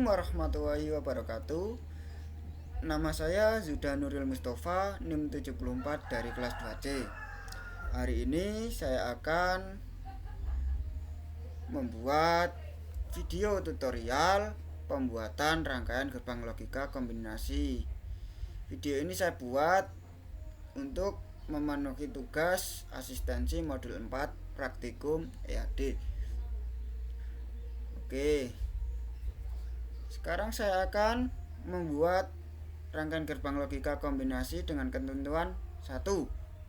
Warahmatullahi wabarakatuh. Nama saya Zuda Nuril Mustafa, NIM 74 dari kelas 2C. Hari ini saya akan membuat video tutorial pembuatan rangkaian gerbang logika kombinasi. Video ini saya buat untuk memenuhi tugas asistensi modul 4 praktikum EAD. Oke. Sekarang saya akan membuat rangkaian gerbang logika kombinasi dengan ketentuan 1.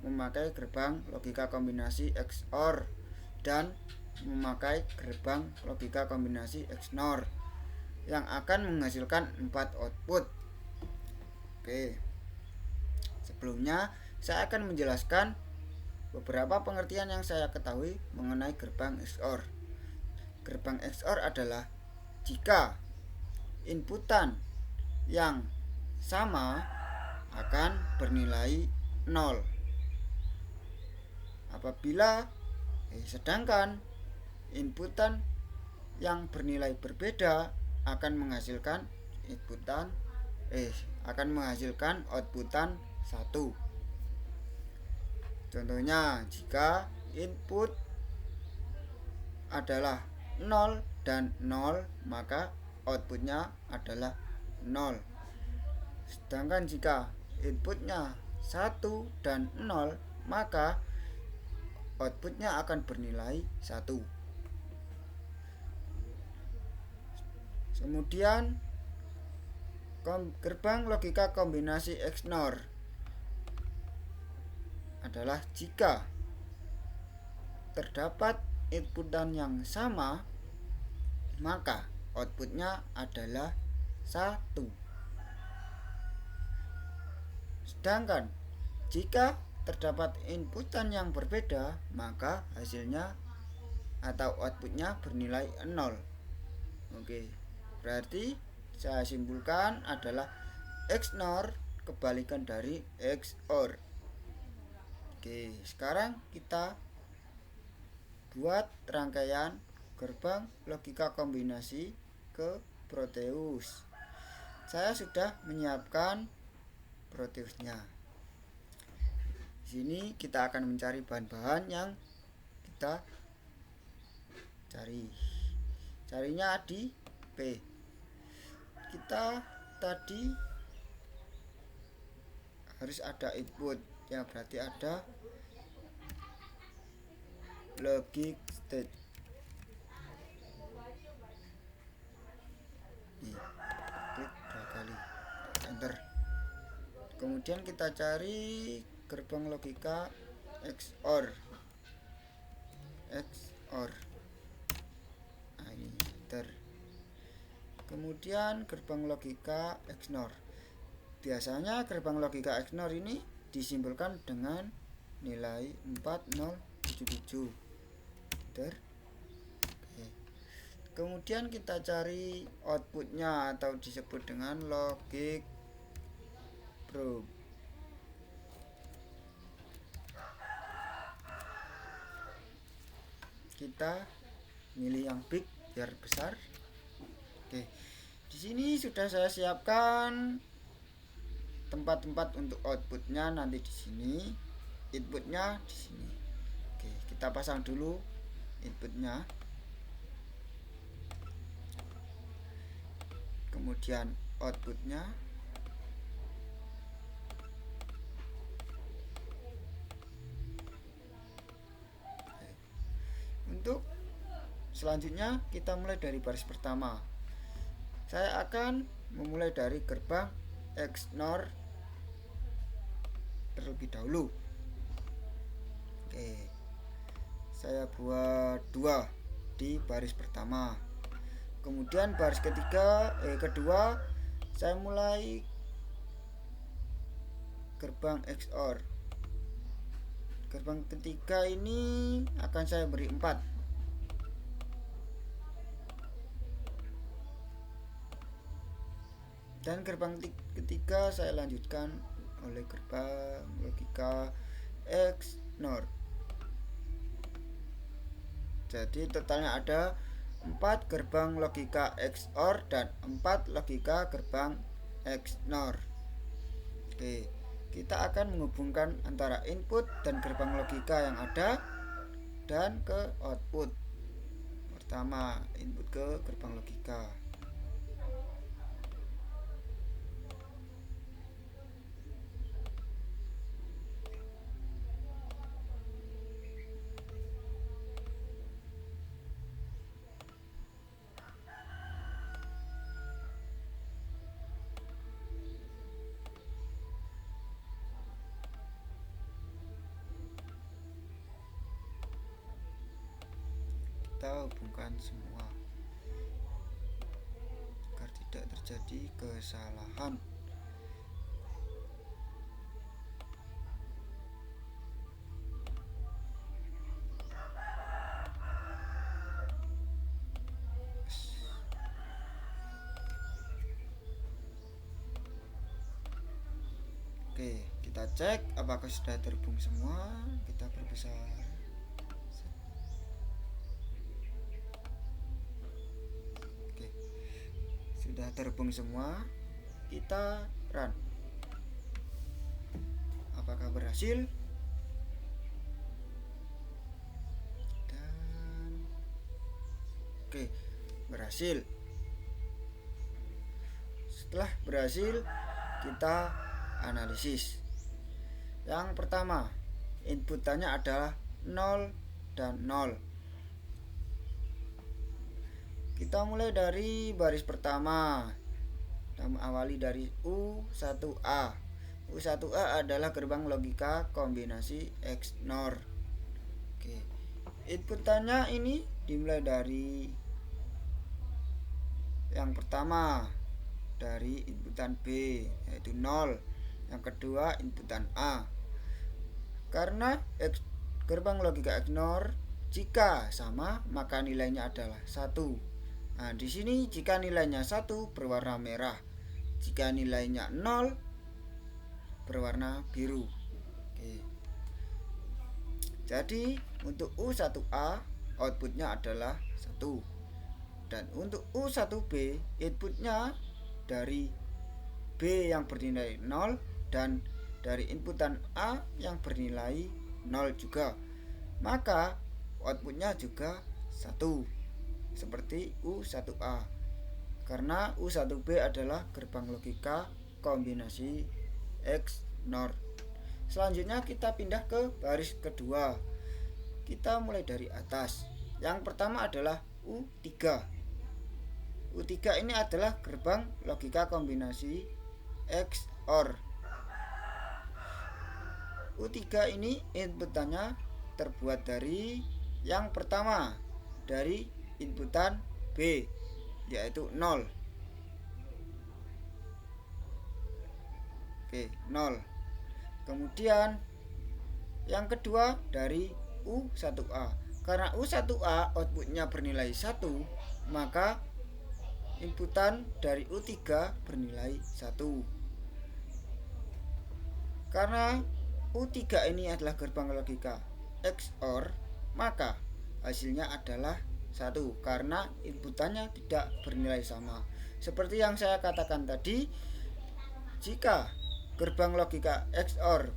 Memakai gerbang logika kombinasi XOR dan memakai gerbang logika kombinasi XNOR yang akan menghasilkan 4 output. Oke. Sebelumnya saya akan menjelaskan beberapa pengertian yang saya ketahui mengenai gerbang XOR. Gerbang XOR adalah jika inputan yang sama akan bernilai 0 apabila sedangkan inputan yang bernilai berbeda akan menghasilkan outputan 1. Contohnya, jika input adalah 0 dan 0, maka outputnya adalah 0. Sedangkan jika inputnya 1 dan 0, maka outputnya akan bernilai 1. Kemudian gerbang logika kombinasi XNOR adalah jika terdapat inputan yang sama, maka outputnya adalah 1. Sedangkan jika terdapat inputan yang berbeda, maka hasilnya atau outputnya bernilai 0. Oke, berarti saya simpulkan adalah XNOR kebalikan dari XOR. Oke, sekarang kita buat rangkaian gerbang logika kombinasi ke Proteus. Saya sudah menyiapkan Proteusnya. Di sini kita akan mencari bahan-bahan yang kita cari. Carinya di P. Kita tadi harus ada input, ya berarti ada logic state. Klik 2 kali, enter. Kemudian kita cari gerbang logika XOR. Enter. Kemudian gerbang logika XNOR. Biasanya gerbang logika XNOR ini disimpulkan dengan nilai 4077. Enter. Oke. Kemudian kita cari outputnya atau disebut dengan logic probe. Kita milih yang big biar besar. Oke. Di sini sudah saya siapkan tempat-tempat untuk outputnya nanti di sini, inputnya di sini. Oke, kita pasang dulu inputnya. Kemudian outputnya. Untuk selanjutnya kita mulai dari baris pertama. Saya akan memulai dari gerbang XNOR terlebih dahulu. Oke. Saya buat 2 di baris pertama. Kemudian baris kedua saya mulai gerbang XOR. Gerbang ketiga ini akan saya beri 4. Dan gerbang ketiga saya lanjutkan oleh gerbang logika XNOR. Jadi totalnya ada 4 gerbang logika XOR dan 4 logika gerbang XNOR. Oke, kita akan menghubungkan antara input dan gerbang logika yang ada dan ke output. Pertama, input ke gerbang logika. Kita hubungkan semua agar tidak terjadi kesalahan. Oke, kita cek apakah sudah terhubung semua. Kita perbesar. Sudah terhubung semua, kita run. Apakah berhasil? Dan oke, berhasil. Setelah berhasil, kita analisis. Yang pertama, inputannya adalah 0 dan 0. Kita mulai dari baris pertama. Kita awali dari U1A. U1A adalah gerbang logika kombinasi XNOR. Oke. Inputannya ini dimulai dari yang pertama, dari inputan B yaitu 0. Yang kedua inputan A. Karena gerbang logika XNOR jika sama maka nilainya adalah 1. Nah, di sini jika nilainya 1 berwarna merah, jika nilainya 0 berwarna biru. Oke. Jadi untuk U1A outputnya adalah 1. Dan untuk U1B inputnya dari B yang bernilai 0 dan dari inputan A yang bernilai 0 juga. Maka outputnya juga 1. Seperti U1A, karena U1B adalah gerbang logika kombinasi XNOR. Selanjutnya kita pindah ke baris kedua. Kita mulai dari atas. Yang pertama adalah U3. U3 ini adalah gerbang logika kombinasi XOR. U3 ini inputannya terbuat dari yang pertama, dari inputan B yaitu 0. Oke, 0. Kemudian yang kedua dari U1A. Karena U1A outputnya bernilai 1, maka inputan dari U3 bernilai 1. Karena U3 ini adalah gerbang logika XOR, maka hasilnya adalah 1 karena inputannya tidak bernilai sama. Seperti yang saya katakan tadi, jika gerbang logika XOR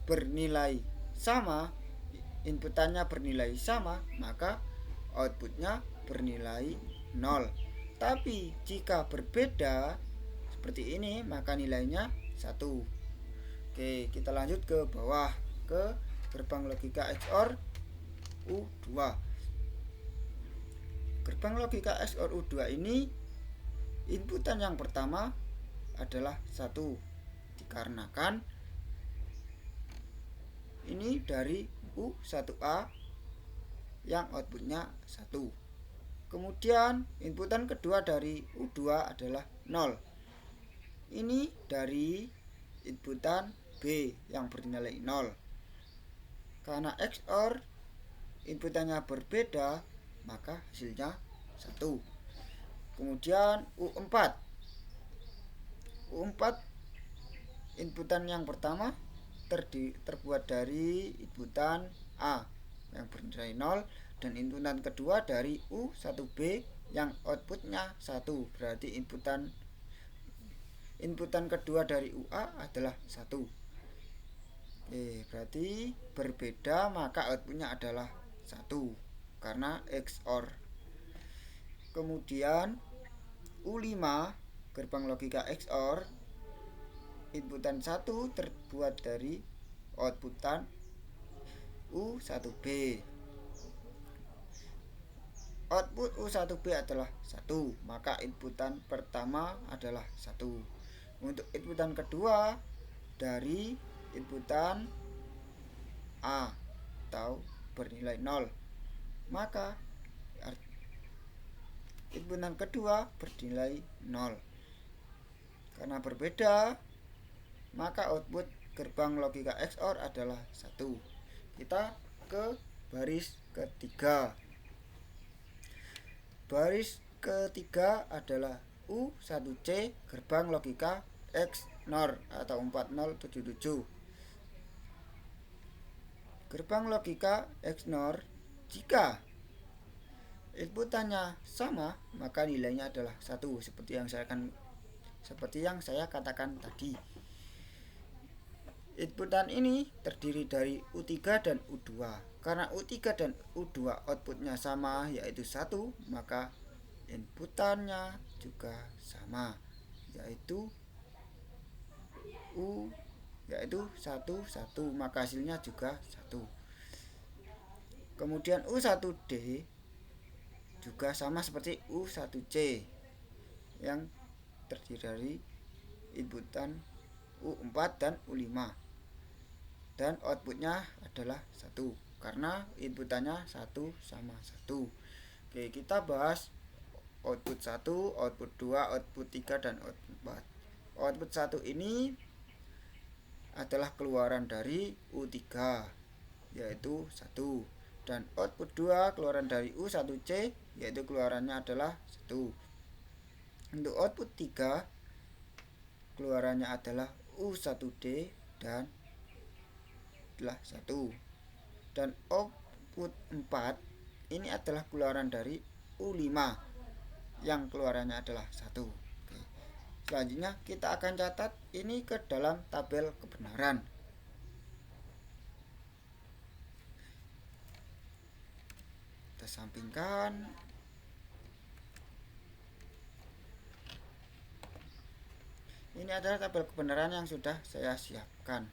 bernilai sama, inputannya bernilai sama, maka outputnya bernilai 0. Tapi jika berbeda seperti ini, maka nilainya 1. Oke, kita lanjut ke bawah, ke gerbang logika XOR U2. Gerbang logika XOR U2 ini inputan yang pertama adalah 1, dikarenakan ini dari U1A yang outputnya 1. Kemudian inputan kedua dari U2 adalah 0. Ini dari inputan B yang bernilai 0. Karena XOR inputannya berbeda, maka hasilnya 1. Kemudian U4. U4 inputan yang pertama terbuat dari inputan A yang bernilai 0 dan inputan kedua dari U1B yang outputnya 1. Berarti inputan kedua dari UA adalah 1. Berarti berbeda, maka outputnya adalah 1 karena XOR. Kemudian U5 gerbang logika XOR, inputan 1 terbuat dari outputan U1B. Output U1B adalah 1, maka inputan pertama adalah 1. Untuk inputan kedua dari inputan A atau bernilai 0, maka inputan kedua bernilai 0. Karena berbeda, maka output gerbang logika XOR adalah 1. Kita ke baris ketiga. Baris ketiga adalah U1C gerbang logika XNOR atau 4077. Gerbang logika XNOR, jika inputannya sama, maka nilainya adalah 1 seperti yang saya katakan tadi. Inputan ini terdiri dari U3 dan U2. Karena U3 dan U2 outputnya sama, yaitu 1, maka inputannya juga sama, yaitu 1, 1, maka hasilnya juga 1. Kemudian U1D juga sama seperti U1C yang terdiri dari inputan U4 dan U5, dan outputnya adalah 1 karena inputannya 1 sama 1. Oke, kita bahas output 1, output 2, output 3, dan output 4. Output 1 ini adalah keluaran dari U3, yaitu 1. Dan output 2 keluaran dari U1C, yaitu keluarannya adalah 1. Untuk output 3 keluarannya adalah U1D dan adalah 1. Dan output 4 ini adalah keluaran dari U5 yang keluarannya adalah 1. Oke. Selanjutnya kita akan catat ini ke dalam tabel kebenaran. Kita sampingkan. Ini adalah tabel kebenaran yang sudah saya siapkan.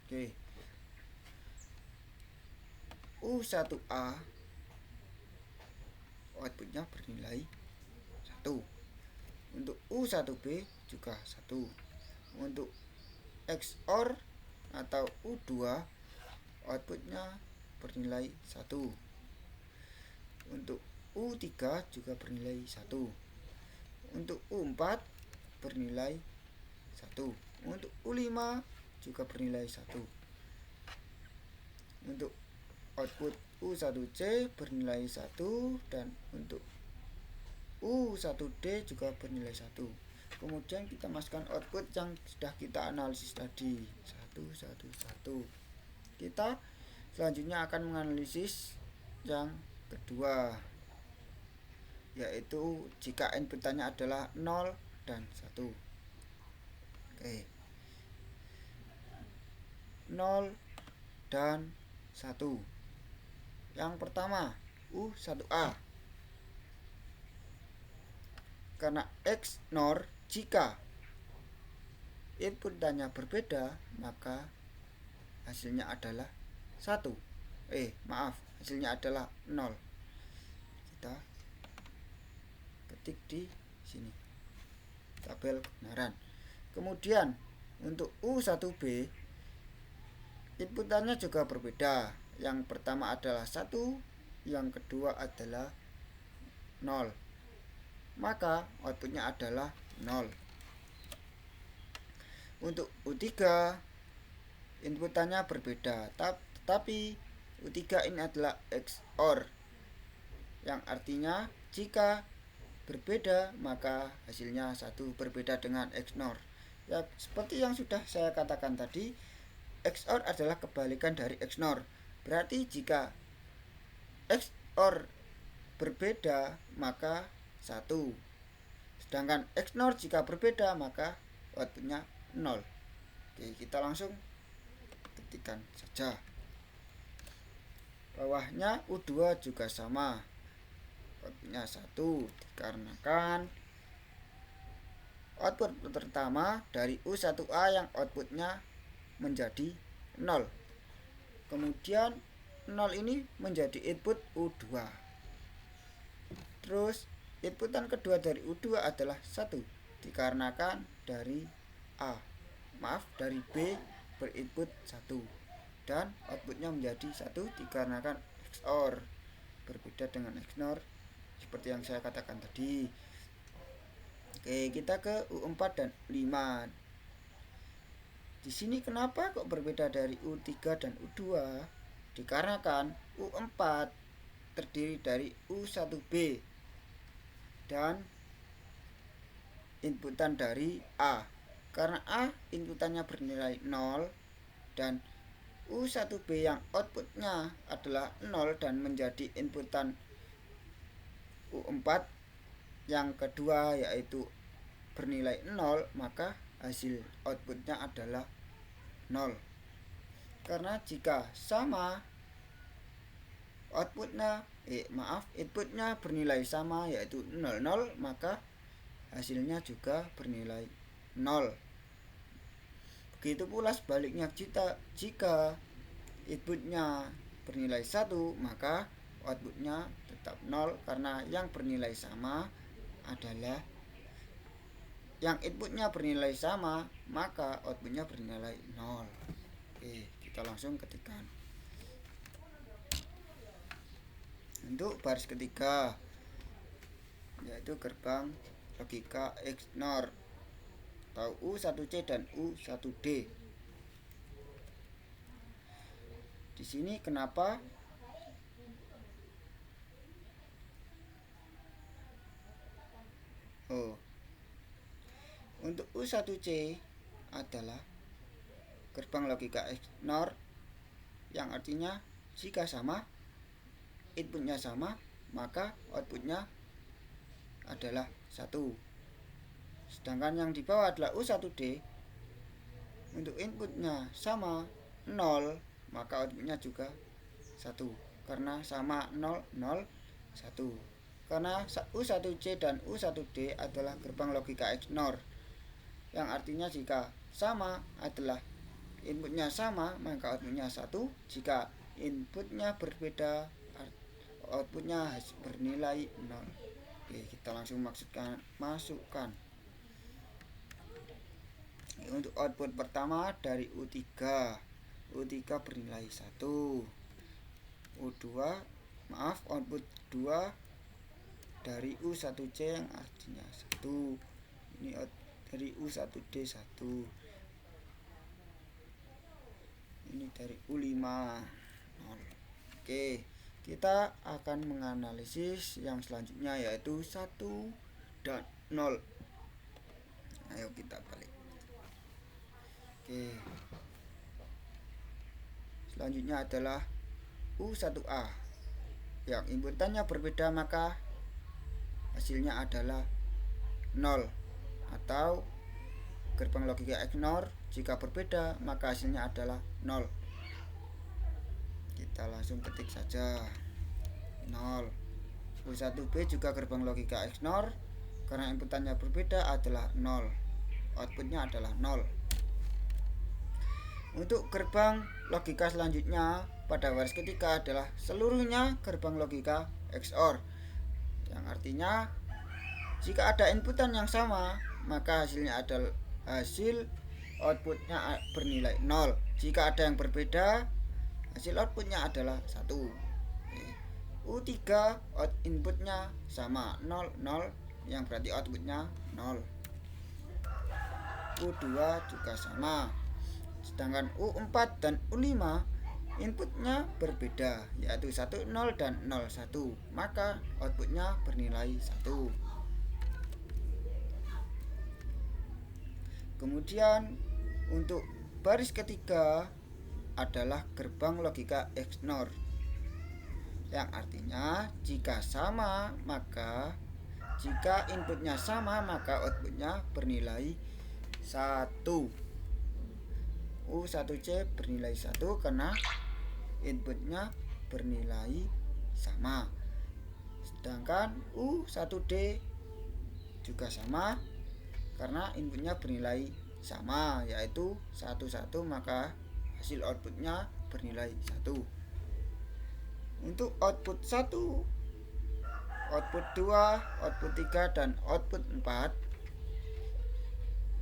Oke. U1A outputnya bernilai 1. Untuk U1B juga 1. Untuk XOR atau U2 outputnya bernilai 1. Untuk U3 juga bernilai 1. Untuk U4 bernilai 1. Untuk U5 juga bernilai 1. Untuk output U1C bernilai 1, dan untuk U1D juga bernilai 1. Kemudian kita masukkan output yang sudah kita analisis tadi, 1, 1, 1. Kita selanjutnya akan menganalisis yang kedua, yaitu jika inputannya adalah 0 dan 1. Oke. 0 dan 1. Yang pertama, U1A. Karena XNOR, jika inputannya berbeda, maka hasilnya adalah 1. Hasilnya adalah 0. Kita ketik di sini tabel kebenaran. Kemudian untuk U1B, inputannya juga berbeda. Yang pertama adalah 1, yang kedua adalah 0. Maka outputnya adalah 0. Untuk U3, inputannya berbeda, tetapi U3 ini adalah XOR, yang artinya jika berbeda maka hasilnya 1, berbeda dengan XNOR. Ya, seperti yang sudah saya katakan tadi, XOR adalah kebalikan dari XNOR. Berarti jika XOR berbeda maka 1. Sedangkan XNOR jika berbeda maka outputnya 0. Oke, kita langsung ketikkan saja. Bawahnya U2 juga sama. Outputnya 1 dikarenakan output pertama dari U1A yang outputnya menjadi 0. Kemudian 0 ini menjadi input U2. Terus inputan kedua dari U2 adalah 1 dikarenakan dari B berinput 1 dan outputnya menjadi 1 dikarenakan XOR berbeda dengan XNOR seperti yang saya katakan tadi. Oke, kita ke U4 dan U5. Di sini kenapa kok berbeda dari U3 dan U2? Dikarenakan U4 terdiri dari U1B dan inputan dari A. Karena A inputannya bernilai 0 dan U1B yang outputnya adalah 0 dan menjadi inputan U4 yang kedua yaitu bernilai 0, maka hasil outputnya adalah 0. Karena jika sama inputnya bernilai sama yaitu 00, maka hasilnya juga bernilai 0. Begitu pula sebaliknya, jika inputnya bernilai 1, maka outputnya tetap 0 karena yang bernilai sama adalah yang inputnya bernilai sama, maka outputnya bernilai 0. Oke, kita langsung ketikkan. Untuk baris ketiga yaitu gerbang logika XNOR atau U1C dan U1D. Di sini kenapa untuk U1C adalah gerbang logika XNOR yang artinya jika sama inputnya sama maka outputnya adalah 1. Sedangkan yang di bawah adalah U1D, untuk inputnya sama 0 maka outputnya juga 1 karena sama 0 0 1. Karena U1C dan U1D adalah gerbang logika XNOR yang artinya jika sama adalah inputnya sama maka outputnya 1, jika inputnya berbeda outputnya bernilai 0. Oke, kita langsung masukkan. Untuk output pertama dari U3 bernilai 1. Output 2 dari U1C yang artinya 1. Ini dari U1D 1. Ini dari U5 0. Oke, kita akan menganalisis yang selanjutnya yaitu 1 dan 0. Ayo kita balik. Oke, selanjutnya adalah U1A yang inputannya berbeda maka hasilnya adalah 0, atau gerbang logika XNOR jika berbeda maka hasilnya adalah 0. Kita langsung ketik saja 0. U1B juga gerbang logika XNOR karena inputannya berbeda adalah 0, outputnya adalah 0. Untuk gerbang logika selanjutnya pada baris ketiga adalah seluruhnya gerbang logika XOR yang artinya jika ada inputan yang sama maka hasil outputnya bernilai 0. Jika ada yang berbeda hasil outputnya adalah 1. U3 inputnya sama 0 0 yang berarti outputnya 0. U2 juga sama. Sedangkan U4 dan U5 inputnya berbeda yaitu 1 0 dan 0 1, maka outputnya bernilai 1. Kemudian untuk baris ketiga adalah gerbang logika XNOR, yang artinya jika inputnya sama maka outputnya bernilai 1. U1C bernilai 1 karena inputnya bernilai sama. Sedangkan U1D juga sama karena inputnya bernilai sama, yaitu 1, 1, maka hasil outputnya bernilai 1. Untuk output 1, output 2, output 3, dan output 4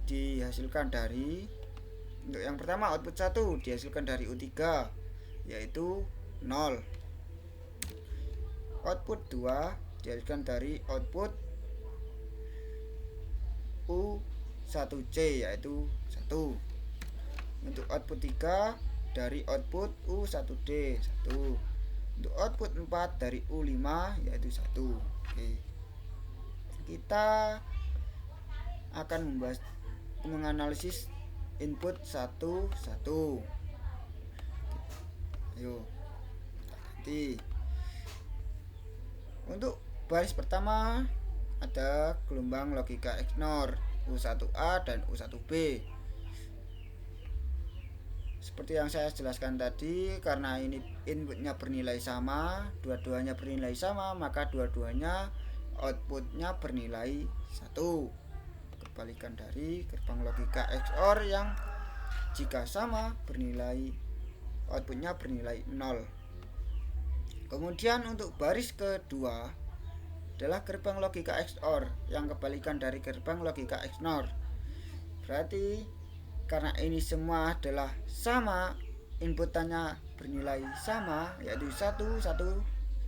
dihasilkan dari, untuk yang pertama output 1 dihasilkan dari U3 yaitu 0. Output 2 dihasilkan dari output U1C yaitu 1. Untuk output 3 dari output U1D 1. Untuk output 4 dari U5 yaitu 1. Oke. Kita akan menganalisis input 1, 1. Ayo ganti. Untuk baris pertama ada gelombang logika XNOR U1A dan U1B. Seperti yang saya jelaskan tadi, karena ini inputnya bernilai sama, dua-duanya bernilai sama, maka dua-duanya outputnya bernilai 1. Kebalikan dari gerbang logika XOR yang jika sama outputnya bernilai 0. Kemudian untuk baris kedua adalah gerbang logika XOR yang kebalikan dari gerbang logika XNOR. Berarti karena ini semua adalah sama, inputannya bernilai sama yaitu 1, 1, 1,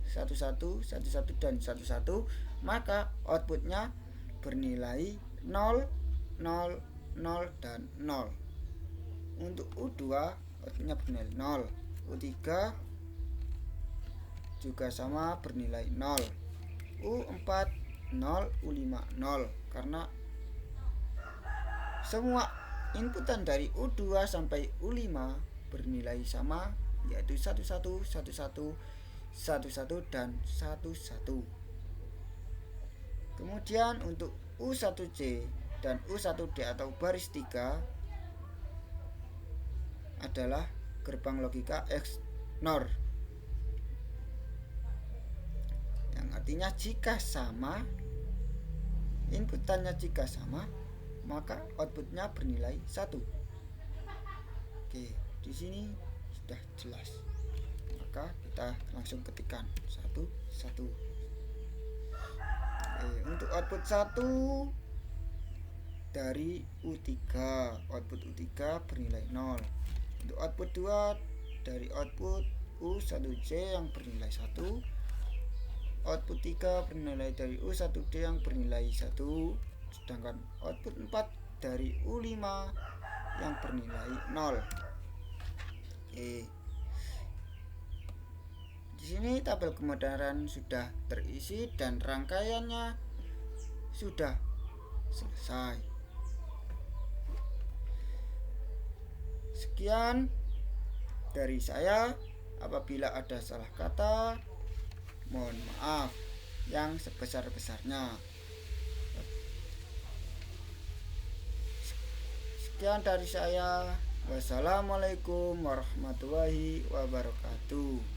1, 1, 1, dan 1, 1, maka outputnya bernilai 0, 0, 0, dan 0. Untuk U2 outputnya bernilai 0. U3 juga sama bernilai 0. U4 0, U5 0, karena semua inputan dari U2 sampai U5 bernilai sama yaitu 1, 1, 1, 1, 1, 1, dan 1, 1. Kemudian untuk U1C dan U1D atau baris 3 adalah gerbang logika XNOR, yang artinya jika sama, inputannya jika sama, maka outputnya bernilai 1. Oke, di sini sudah jelas. Maka kita langsung ketikkan 1, 1. Oke, untuk output 1 dari U3, output U3 bernilai 0. Untuk output 2 dari output U1C yang bernilai 1. Output 3 bernilai dari U1D yang bernilai 1. Sedangkan output 4 dari U5 yang bernilai 0. Oke. Di sini tabel kemodaran sudah terisi dan rangkaiannya sudah selesai. Sekian dari saya. Apabila ada salah kata, mohon maaf yang sebesar-besarnya. Sekian dari saya. Wassalamualaikum warahmatullahi wabarakatuh.